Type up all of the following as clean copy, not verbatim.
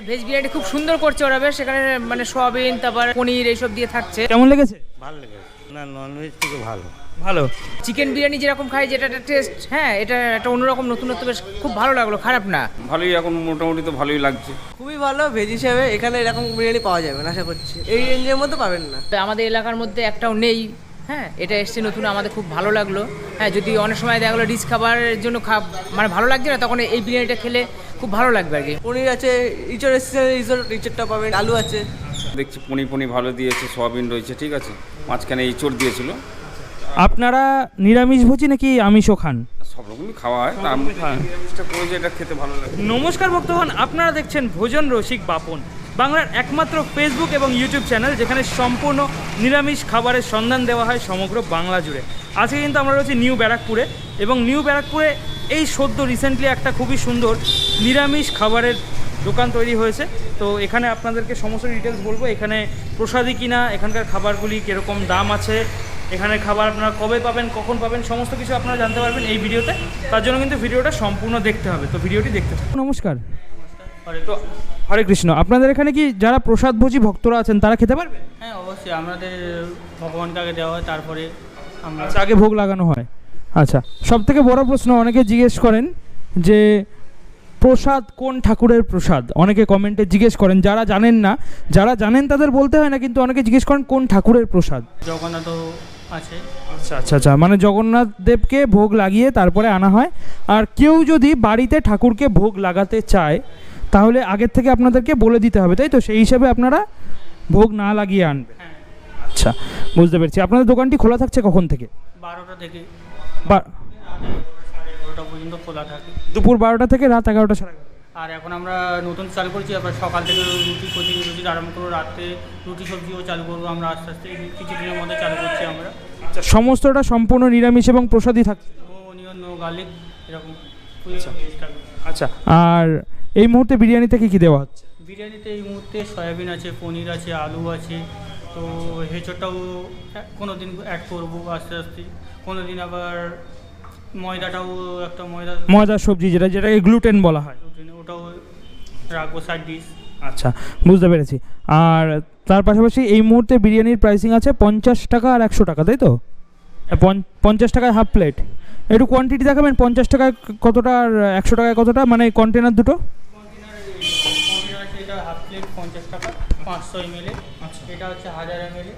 Veg biryani খুব সুন্দর করছে ওরা, বেশ সেখানে মানে সোয়াবিন তারপর পনির এইসব দিয়ে থাকছে। কেমন লেগেছে? ভালো লেগেছে। না, ননভেজ থেকে ভালো। ভালো। চিকেন বিরিয়ানি যেরকম খাই যেটা একটা টেস্ট, হ্যাঁ এটা একটা অন্যরকম নতুনত্ব, বেশ খুব ভালো লাগলো, খারাপ না। ভালোই, এখন মোটামুটি তো ভালোই লাগছে। খুবই ভালো। ভেজ হিসাবে এখানে এরকম বিরিয়ানি পাওয়া যাবে না, আশা করছি এই রেঞ্জের মধ্যে পাবেন না। তো আমাদের এলাকার মধ্যে একটাও নেই। হ্যাঁ, এটা এসছে নতুন, আমাদের খুব ভালো লাগলো। হ্যাঁ, যদি অনেক সময় দেখা গেলো রিচ খাবারের জন্য মানে ভালো লাগছে না, তখন এই বিরিয়ানিটা খেলে খুব ভালো লাগবে আর কি। পনির আছে, ইঁচড় এসছে, ইঁচড়টা পাবেন, আলু আছে। দেখছি পনির ভালো দিয়েছে, সোয়াবিন রয়েছে, ঠিক আছে, মাঝখানে ইঁচড় দিয়েছিল। আপনারা নিরামিষভোজী নাকি আমিষও খান? সব রকমই খাওয়া হয়, তা আমি চেষ্টা করি যে এটা খেতে ভালো লাগে। নমস্কার ভক্তগণ, আপনারা দেখছেন ভোজন রসিক বাপন, বাংলার একমাত্র ফেসবুক এবং ইউটিউব চ্যানেল যেখানে সম্পূর্ণ নিরামিষ খাবারের সন্ধান দেওয়া হয় সমগ্র বাংলা জুড়ে। আজকে কিন্তু আমরা রয়েছি নিউ ব্যারাকপুরে, এবং নিউ ব্যারাকপুরে এই সদ্য রিসেন্টলি একটা খুবই সুন্দর নিরামিষ খাবারের দোকান তৈরি হয়েছে। তো এখানে আপনাদেরকে সমস্ত ডিটেলস বলবো, এখানে প্রসাদী কিনা, এখানকার খাবারগুলি কীরকম দাম আছে, এখানে খাবার আপনারা কবে পাবেন, কখন পাবেন, সমস্ত কিছু আপনারা জানতে পারবেন এই ভিডিওতে। তার জন্য কিন্তু ভিডিওটা সম্পূর্ণ দেখতে হবে, তো ভিডিওটি দেখতে থাকুন। নমস্কার। তো হরে কৃষ্ণ, আপনাদের এখানে কি যারা প্রসাদভোজী ভক্তরা আছেন তারা খেতে পারবে? হ্যাঁ অবশ্যই, আমাদের ভগবানকে আগে দেওয়া হয়, তারপরে আমরা আগে ভোগ লাগানো হয়। আচ্ছা, সব থেকে বড় প্রশ্ন, অনেকে জিজ্ঞেস করেন যে প্রসাদ কোন ঠাকুরের প্রসাদ, অনেকে কমেন্টে জিজ্ঞেস করেন। যারা জানেন না, যারা জানেন তাদের বলতে হয় না, কিন্তু অনেকে জিজ্ঞেস করেন কোন ঠাকুরের প্রসাদ। জগন্নাথ আছে। আচ্ছা আচ্ছা আচ্ছা, মানে জগন্নাথ দেবকে ভোগ লাগিয়ে তারপরে আনা হয়। আর কেউ যদি বাড়িতে ঠাকুরকে ভোগ লাগাতে চায় তাহলে আগের থেকে আপনাদেরকে বলে দিতে হবে, তাই তো? সেই হিসাবে আপনারা ভোগ না লাগিয়ে আনবেন। আচ্ছা, বুঝতে পেরেছি। আপনাদের দোকানটি খোলা থাকছে কখন থেকে? 12টা থেকে বা 11টা পর্যন্ত খোলা থাকে। দুপুর 12টা থেকে রাত 11টা, সাড়ে 11টা। আর এখন আমরা নতুন চালু করছি, আবার সকাল থেকে রুটি আরম্ভ করবো, রাত্রে রুটি সবজিও চালু করবো আমরা আস্তে আস্তে, কিছুদিনের মধ্যে চালু করছি আমরা। আচ্ছা, সমস্তটা সম্পূর্ণ নিরামিষ এবং প্রসাদই থাকছে? নো অনিয়ন, নো গার্লিক, এরকম। আচ্ছা, আর এই মুহূর্তে বিরিয়ানিতে কী কী দেওয়া হচ্ছে? বিরিয়ানিতে এই মুহূর্তে সয়াবিন আছে, পনির আছে, আলু আছে, তো হেঁচড়টাও কোনো দিন অ্যাড করবো আস্তে আস্তে, কোনো দিন আবার ময়দাটাও একটা ময়দার সবজি যেটাকে গ্লুটেন বলা হয়, ওটাও রাখবো সাইড ডিশ। আচ্ছা, বুঝতে পেরেছি। আর তার পাশাপাশি এই মুহূর্তে বিরিয়ানির প্রাইসিং আছে 50 টাকা আর 100 টাকা, তাই তো? 50 টাকায় হাফ প্লেট। একটু কোয়ান্টিটি দেখাবেন, 50 টাকায় কতটা আর 100 টাকায় কতটা, মানে কন্টেনার দুটো? কন্টেনার আছে, এটা হাফ প্লেট 50 টাকা 500 ml, এটা হচ্ছে 1000 ml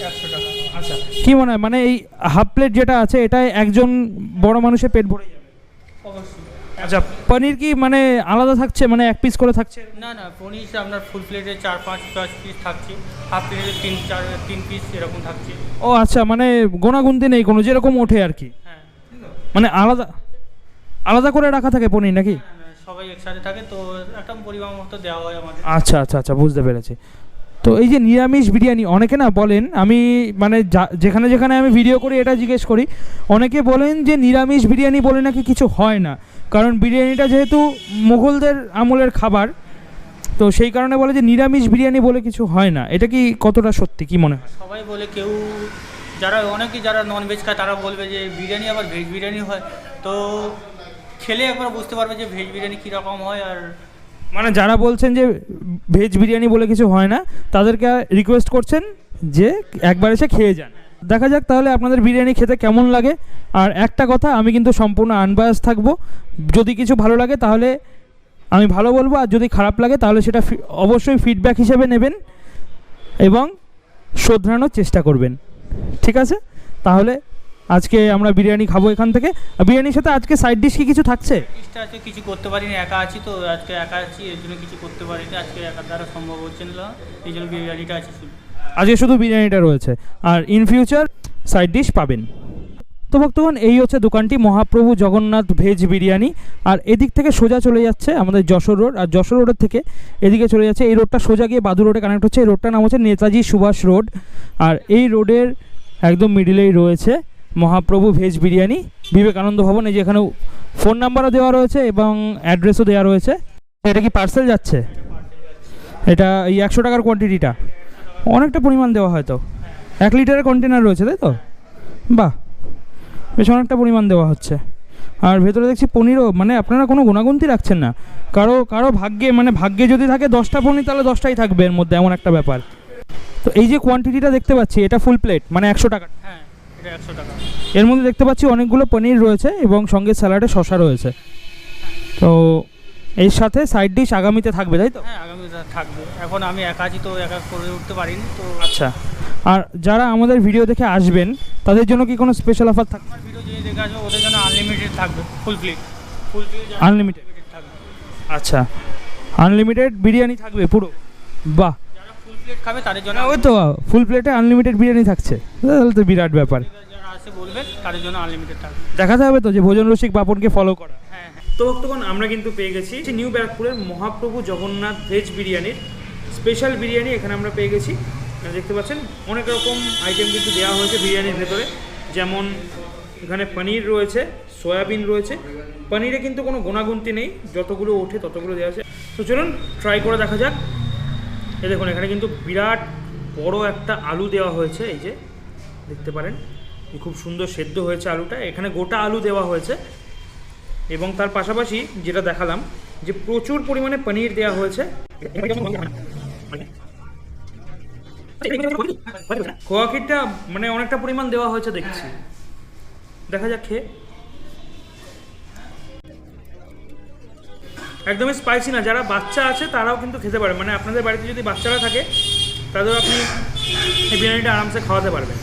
100 টাকা। আচ্ছা, কী মনে হয়, মানে এই হাফ প্লেট যেটা আছে এটাই একজন বড় মানুষের পেট ভরে যাবে? অবশ্যই। আচ্ছা, পনির কি মানে আলাদা থাকছে, মানে এক পিস করে থাকছে? না না, পনির আপনার ফুল প্লেটে 4-5 পিস থাকছে, হাফ প্লেটে 3 পিস এরকম থাকছে। ও আচ্ছা, মানে গোনাগুনতি নেই কোনো, যেরকম ওঠে আর কি। হ্যাঁ, মানে আলাদা আলাদা করে রাখা থাকে পনির নাকি? সবাই একসাথে থাকে, তো একটা পরিমাণ মতো দেওয়া হয় আমাদের। আচ্ছা আচ্ছা আচ্ছা, বুঝতে পেরেছি। তো এই যে নিরামিষ বিরিয়ানি, অনেকে না বলেন, আমি মানে যেখানে যেখানে আমি ভিডিও করি এটা জিজ্ঞেস করি, অনেকে বলেন যে নিরামিষ বিরিয়ানি বলে নাকি কিছু হয় না, কারণ বিরিয়ানিটা যেহেতু মুঘলদের আমলের খাবার, তো সেই কারণে বলে যে নিরামিষ বিরিয়ানি বলে কিছু হয় না। এটা কি কতটা সত্যি, কি মনে হয়? সবাই বলে, কেউ অনেকেই যারা ননভেজ খায় তারা বলবে যে বিরিয়ানি আবার ভেজ বিরিয়ানি হয়, তো খেলে একবার বুঝতে পারবে যে ভেজ বিরিয়ানি কীরকম হয়। আর মানে যারা বলছেন যে ভেজ বিরিয়ানি বলে কিছু হয় না, তাদেরকে রিকোয়েস্ট করছেন যে একবার এসে খেয়ে যান। দেখা যাক তাহলে আপনাদের বিরিয়ানি খেতে কেমন লাগে। আর একটা কথা, আমি কিন্তু সম্পূর্ণ আনবায়াস থাকবো, যদি কিছু ভালো লাগে তাহলে আমি ভালো বলবো, আর যদি খারাপ লাগে তাহলে সেটা অবশ্যই ফিডব্যাক হিসেবে নেবেন এবং শোধরানোর চেষ্টা করবেন, ঠিক আছে? তাহলে আজকে আমরা বিরিয়ানি খাবো এখান থেকে। বিরিয়ানির সাথে আজকে সাইড ডিশ কি কিছু থাকছে? ডিশটা আজকে কিছু করতে পারিনি, একা আছি তো, আজকে একা আছি, এর জন্য কিছু করতে পারিনি, আজকে একার দ্বারা সম্ভব হচ্ছে না, এই জন্য বিরিয়ানিটা আছে শুধু। আজকে শুধু বিরিয়ানিটা রয়েছে, আর ইন ফিউচার সাইড ডিশ পাবেন। তো ভক্তগণ, এই হচ্ছে দোকানটি, মহাপ্রভু জগন্নাথ ভেজ বিরিয়ানি। আর এদিক থেকে সোজা চলে যাচ্ছে আমাদের যশোর রোড, আর যশোর রোডের থেকে এদিকে চলে যাচ্ছে, এই রোডটা সোজা গিয়ে বাদু রোডে কানেক্ট হচ্ছে। এই রোডটার নাম হচ্ছে নেতাজি সুভাষ রোড, আর এই রোডের একদম মিডিলেই রয়েছে মহাপ্রভু ভেজ বিরিয়ানি, বিবেকানন্দ ভবন। এই যে এখানে ফোন নাম্বারও দেওয়া রয়েছে এবং অ্যাড্রেসও দেওয়া রয়েছে। এটা কি পার্সেল যাচ্ছে? এটা এই 100 টাকার কোয়ান্টিটিটা অনেকটা পরিমাণ দেওয়া হয়, তো 1 লিটারের কন্টেনার রয়েছে, তাই তো? বাহ, বেশ অনেকটা পরিমাণ দেওয়া হচ্ছে। আর ভেতরে দেখছি পনিরও, মানে আপনারা কোনো গুণাগুন্তি রাখছেন না, কারো কারো ভাগ্যে, মানে ভাগ্যে যদি থাকে 10টা পনির তাহলে 10টাই থাকবে এর মধ্যে, এমন একটা ব্যাপার। তো এই যে কোয়ান্টিটিটা দেখতে পাচ্ছি এটা ফুল প্লেট, মানে 100 টাকা। হ্যাঁ, এটা 100 টাকা। এর মধ্যে দেখতে পাচ্ছি অনেকগুলো পনির রয়েছে এবং সঙ্গে স্যালাডে শসা রয়েছে। তো এর সাথে সাইড ডিশ আগামীতে থাকবে, তাই তো? হ্যাঁ, আগামী থাকবে। এখন আমি একা আছি তো একা করে উঠতে পারিনি তো। আচ্ছা, আর যারা আমাদের ভিডিও দেখে আসবেন তাদের জন্য কি কোনো স্পেশাল অফার থাকবে? আমার ভিডিও যদি দেখে আসবে ওদের জন্য আনলিমিটেড থাকবে, ফুল প্লেট আনলিমিটেড? থাকবে। আচ্ছা, আনলিমিটেড বিরিয়ানি থাকবে পুরো? বাহ, যারা ফুল প্লেট খাবে তাদের জন্য, ওই তো ফুল প্লেটে আনলিমিটেড বিরিয়ানি থাকছে, তাহলে তো বিরাট ব্যাপার। যারা আসে বলবেন তাদের জন্য আনলিমিটেড থাকবে। দেখাতে হবে তো যে ভোজন রসিক বাপনকে ফলো করা। হ্যাঁ হ্যাঁ। তো ভক্তগণ, আমরা কিন্তু পেয়ে গেছি নিউ ব্যারাকপুরের মহাপ্রভু জগন্নাথ ভেজ বিরিয়ানির স্পেশাল বিরিয়ানি। এখানে আমরা পেয়ে গেছি, দেখতে পাচ্ছেন অনেক রকম আইটেম কিন্তু দেওয়া হয়েছে বিরিয়ানির ভেতরে, যেমন এখানে পনির রয়েছে, সয়াবিন রয়েছে। পনিরে কিন্তু কোনো গোনাগুনতি নেই, যতগুলো ওঠে ততগুলো দেওয়া আছে। তো চলুন ট্রাই করে দেখা যাক। এই দেখুন, এখানে কিন্তু বিরাট বড় একটা আলু দেওয়া হয়েছে, এই যে দেখতে পারেন, খুব সুন্দর সেদ্ধ হয়েছে আলুটা। এখানে গোটা আলু দেওয়া হয়েছে এবং তার পাশাপাশি যেটা দেখালাম যে প্রচুর পরিমাণে পনির দেওয়া হয়েছে। খোয়া ক্ষীরটা মানে অনেকটা পরিমাণ দেওয়া হয়েছে দেখছি, দেখা যাক খেয়ে। একদমই স্পাইসি না, যারা বাচ্চা আছে তারাও কিন্তু খেতে পারে, মানে আপনাদের বাড়িতে যদি বাচ্চারা থাকে তাদেরও আপনি এই বিরিয়ানিটা আরামসে খাওয়াতে পারবেন।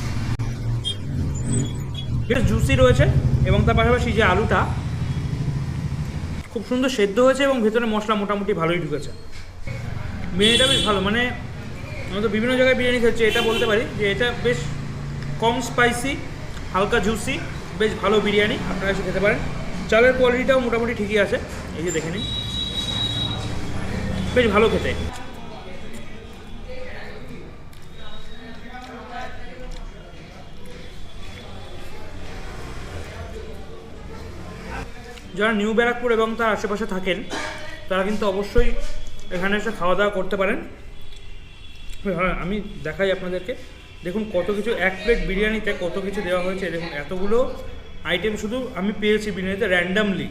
বেশ জুসি রয়েছে এবং তার পাশাপাশি যে আলুটা খুব সুন্দর সেদ্ধ হয়েছে এবং ভেতরে মশলা মোটামুটি ভালোই ঢুকেছে। বিরিয়ানিটা বেশ ভালো, মানে আমরা তো বিভিন্ন জায়গায় বিরিয়ানি খেয়েছি, এটা বলতে পারি যে এটা বেশ কম স্পাইসি, হালকা জুসি, বেশ ভালো বিরিয়ানি, আপনারা এসে খেতে পারেন। চালের কোয়ালিটিটাও মোটামুটি ঠিকই আছে, এই যে দেখে নিন, বেশ ভালো খেতে। যারা নিউ ব্যারাকপুর এবং তার আশেপাশে থাকেন তারা কিন্তু অবশ্যই এখানে এসে খাওয়া দাওয়া করতে পারেন। হ্যাঁ, আমি দেখাই আপনাদেরকে, দেখুন কত কিছু, এক প্লেট বিরিয়ানিতে কত কিছু দেওয়া হয়েছে। দেখুন এতগুলো আইটেম শুধু আমি পেয়েছি বিরিয়ানিতে র্যান্ডামলি।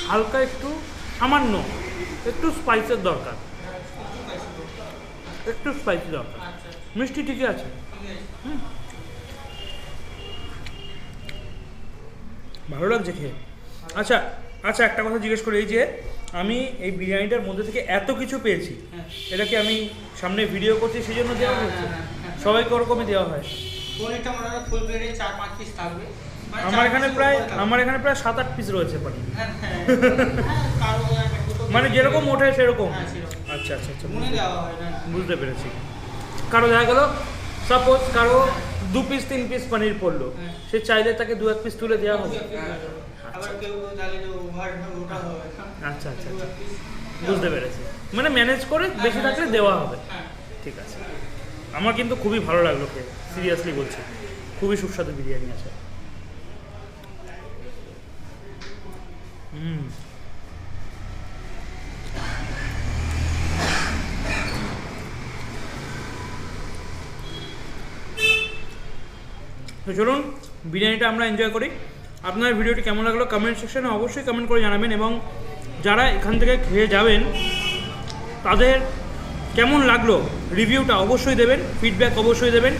হালকা একটু সামান্য একটু স্পাইসের দরকার, একটু স্পাইসি দরকার, মিষ্টি ঠিকই আছে। ভালো লাগছে খেয়ে। আচ্ছা আচ্ছা, একটা কথা জিজ্ঞেস করি, এই যে আমি এই বিরিয়ানিটার মধ্যে থেকে এত কিছু পেয়েছি, এটা কি আমি সামনে ভিডিও করছি সেই জন্য দেওয়া হয়েছে? সবাইকে ওরকমই দেওয়া হয়? পনিরটা মনে হয় ফুল প্লেটে 4-5 পিস থাকবে। আমার এখানে প্রায় 7-8 পিস রয়েছে পনির। মানে যেরকম ওঠে সেরকম? আচ্ছা আচ্ছা আচ্ছা, বুঝতে পেরেছি। কারো দেখা গেল সাপোজ কারো 2 পিস 3 পিস পনির পড়লো, সে চাইলে তাকে 2-1 পিস তুলে দেওয়া হবে। আচ্ছা আচ্ছা আচ্ছা, বুঝতে পেরেছি, মানে ম্যানেজ করে বেশি থাকলে দেওয়া হবে। ঠিক আছে, আমার কিন্তু খুবই ভালো লাগলো খেয়ে, সিরিয়াসলি বলছি, খুবই সুস্বাদু বিরিয়ানি আছে। তো চলুন বিরিয়ানিটা আমরা এনজয় করি। আপনার ভিডিওটি কেমন লাগলো কমেন্ট সেকশনে অবশ্যই কমেন্ট করে জানাবেন, এবং যারা এখান থেকে খেয়ে যাবেন তাদের কেমন লাগলো রিভিউটা অবশ্যই দেবেন, ফিডব্যাক অবশ্যই দেবেন।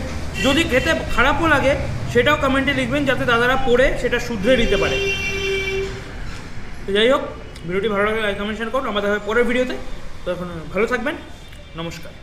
যদি খেতে খারাপও লাগে সেটাও কমেন্টে লিখবেন, যাতে দাদারা পড়ে সেটা শুধরে নিতে পারে। তো যাই হোক, ভিডিওটি ভালো লাগলে লাইক কমেন্ট শেয়ার করুন। আমাদের পরের ভিডিওতে, তো এখন ভালো থাকবেন, নমস্কার।